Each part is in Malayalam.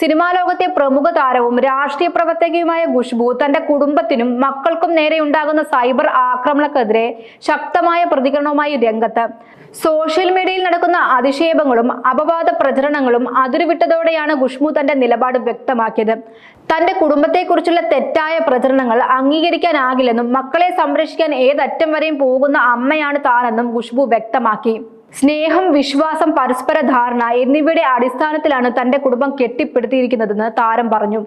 സിനിമാ ലോകത്തെ പ്രമുഖ താരവും രാഷ്ട്രീയ പ്രവർത്തകയുമായ ഖുശ്ബു തന്റെ കുടുംബത്തിനും മക്കൾക്കും നേരെയുണ്ടാകുന്ന സൈബർ ആക്രമണക്കെതിരെ ശക്തമായ പ്രതികരണവുമായി രംഗത്ത്. സോഷ്യൽ മീഡിയയിൽ നടക്കുന്ന അധിക്ഷേപങ്ങളും അപവാദ പ്രചരണങ്ങളും അതിരുവിട്ടതോടെയാണ് ഖുശ്ബു തന്റെ നിലപാട് വ്യക്തമാക്കിയത്. തന്റെ കുടുംബത്തെക്കുറിച്ചുള്ള തെറ്റായ പ്രചരണങ്ങൾ അംഗീകരിക്കാനാകില്ലെന്നും മക്കളെ സംരക്ഷിക്കാൻ ഏതറ്റം വരെയും പോകുന്ന അമ്മയാണ് താനെന്നും ഖുശ്ബു വ്യക്തമാക്കി. സ്നേഹം, വിശ്വാസം, പരസ്പര ധാരണ എന്നിവയുടെ അടിസ്ഥാനത്തിലാണ് തന്റെ കുടുംബം കെട്ടിപ്പടുത്തിയിരിക്കുന്നതെന്ന് താരം പറഞ്ഞു.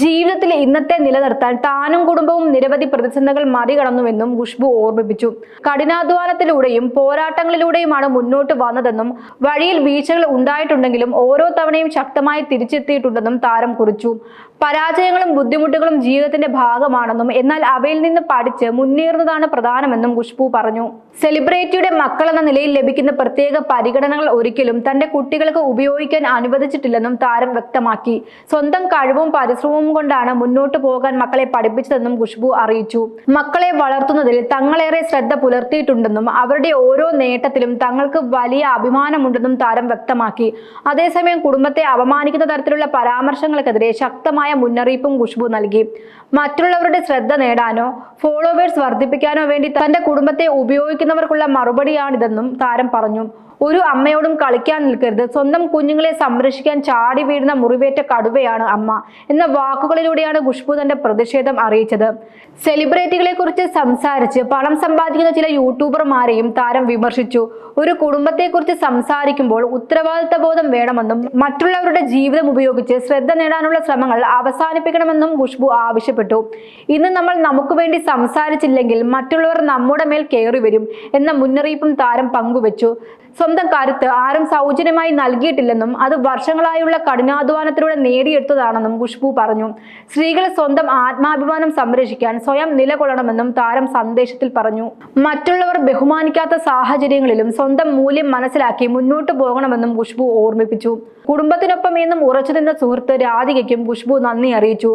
ജീവിതത്തിൽ ഇന്നത്തെ നിലനിർത്താൻ താനും കുടുംബവും നിരവധി പ്രതിസന്ധികൾ മറികടന്നുവെന്നും ഖുശ്ബു ഓർമ്മിപ്പിച്ചു. കഠിനാധ്വാനത്തിലൂടെയും പോരാട്ടങ്ങളിലൂടെയുമാണ് മുന്നോട്ട് വന്നതെന്നും വഴിയിൽ വീഴ്ചകൾ ഉണ്ടായിട്ടുണ്ടെങ്കിലും ഓരോ തവണയും ശക്തമായി തിരിച്ചെത്തിയിട്ടുണ്ടെന്നും താരം കുറിച്ചു. പരാജയങ്ങളും ബുദ്ധിമുട്ടുകളും ജീവിതത്തിന്റെ ഭാഗമാണെന്നും എന്നാൽ അവയിൽ നിന്ന് പഠിച്ച് മുന്നേറുന്നതാണ് പ്രധാനമെന്നും ഖുശ്ബു പറഞ്ഞു. സെലിബ്രിറ്റിയുടെ മക്കളെന്ന നിലയിൽ ലഭിക്കുന്ന പ്രത്യേക പരിഗണനകൾ ഒരിക്കലും തന്റെ കുട്ടികൾക്ക് ഉപയോഗിക്കാൻ അനുവദിച്ചിട്ടില്ലെന്നും താരം വ്യക്തമാക്കി. സ്വന്തം കഴിവും പരിശ്രമവും കൊണ്ടാണ് മുന്നോട്ട് പോകാൻ മക്കളെ പഠിപ്പിച്ചതെന്നും ഖുശ്ബു അറിയിച്ചു. മക്കളെ വളർത്തുന്നതിൽ തങ്ങളേറെ ശ്രദ്ധ പുലർത്തിയിട്ടുണ്ടെന്നും അവരുടെ ഓരോ നേട്ടത്തിലും തങ്ങൾക്ക് വലിയ അഭിമാനമുണ്ടെന്നും താരം വ്യക്തമാക്കി. അതേസമയം കുടുംബത്തെ അപമാനിക്കുന്ന തരത്തിലുള്ള പരാമർശങ്ങൾക്കെതിരെ ശക്തമായ മുന്നറിയിപ്പും ഖുശ്ബു നൽകി. മറ്റുള്ളവരുടെ ശ്രദ്ധ നേടാനോ ഫോളോവേഴ്സ് വർദ്ധിപ്പിക്കാനോ വേണ്ടി തന്റെ കുടുംബത്തെ ഉപയോഗിക്കുന്നവർക്കുള്ള മറുപടിയാണിതെന്നും താരം പറഞ്ഞു. ഒരു അമ്മയോടും കളിക്കാൻ നിൽക്കരുത്, സ്വന്തം കുഞ്ഞുങ്ങളെ സംരക്ഷിക്കാൻ ചാടി വീഴുന്ന മുറിവേറ്റ കടുവയാണ് അമ്മ എന്ന വാക്കുകളിലൂടെയാണ് ഖുശ്ബു തന്റെ പ്രതിഷേധം അറിയിച്ചത്. സെലിബ്രിറ്റികളെ കുറിച്ച് സംസാരിച്ച് പണം സമ്പാദിക്കുന്ന ചില യൂട്യൂബർമാരെയും താരം വിമർശിച്ചു. ഒരു കുടുംബത്തെക്കുറിച്ച് സംസാരിക്കുമ്പോൾ ഉത്തരവാദിത്തബോധം വേണമെന്നും മറ്റുള്ളവരുടെ ജീവിതം ഉപയോഗിച്ച് ശ്രദ്ധ നേടാനുള്ള ശ്രമങ്ങൾ അവസാനിപ്പിക്കണമെന്നും ഖുശ്ബു ആവശ്യപ്പെട്ടു. ഇന്ന് നമ്മൾ നമുക്ക് വേണ്ടി സംസാരിച്ചില്ലെങ്കിൽ മറ്റുള്ളവർ നമ്മുടെ മേൽ കയറി വരും എന്ന മുന്നറിയിപ്പും താരം പങ്കുവച്ചു. സ്വന്തം കരുത്ത് ആരും സൗജന്യമായി നൽകിയിട്ടില്ലെന്നും അത് വർഷങ്ങളായുള്ള കഠിനാധ്വാനത്തിലൂടെ നേടിയെടുത്തതാണെന്നും ഖുശ്ബു പറഞ്ഞു. സ്ത്രീകൾ സ്വന്തം ആത്മാഭിമാനം സംരക്ഷിക്കാൻ സ്വയം നിലകൊള്ളണമെന്നും താരം സന്ദേശത്തിൽ പറഞ്ഞു. മറ്റുള്ളവർ ബഹുമാനിക്കാത്ത സാഹചര്യങ്ങളിലും സ്വന്തം മൂല്യം മനസ്സിലാക്കി മുന്നോട്ട് പോകണമെന്നും ഖുശ്ബു ഓർമ്മിപ്പിച്ചു. കുടുംബത്തിനൊപ്പം എന്നും ഉറച്ചു നിന്ന സുഹൃത്ത് രാധികയ്ക്കും ഖുശ്ബു നന്ദി അറിയിച്ചു.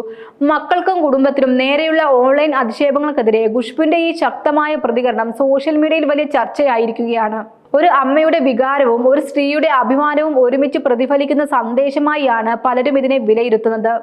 മക്കൾക്കും കുടുംബത്തിനും നേരെയുള്ള ഓൺലൈൻ അധിക്ഷേപങ്ങൾക്കെതിരെ ഖുശ്ബുവിന്റെ ഈ ശക്തമായ പ്രതികരണം സോഷ്യൽ മീഡിയയിൽ വലിയ ചർച്ചയായിരിക്കുകയാണ്. ഒരു അമ്മയുടെ വികാരവും ഒരു സ്ത്രീയുടെ അഭിമാനവും ഒരുമിച്ച് പ്രതിഫലിക്കുന്ന സന്ദേശമായാണ് പലരും ഇതിനെ വിലയിരുത്തുന്നത്.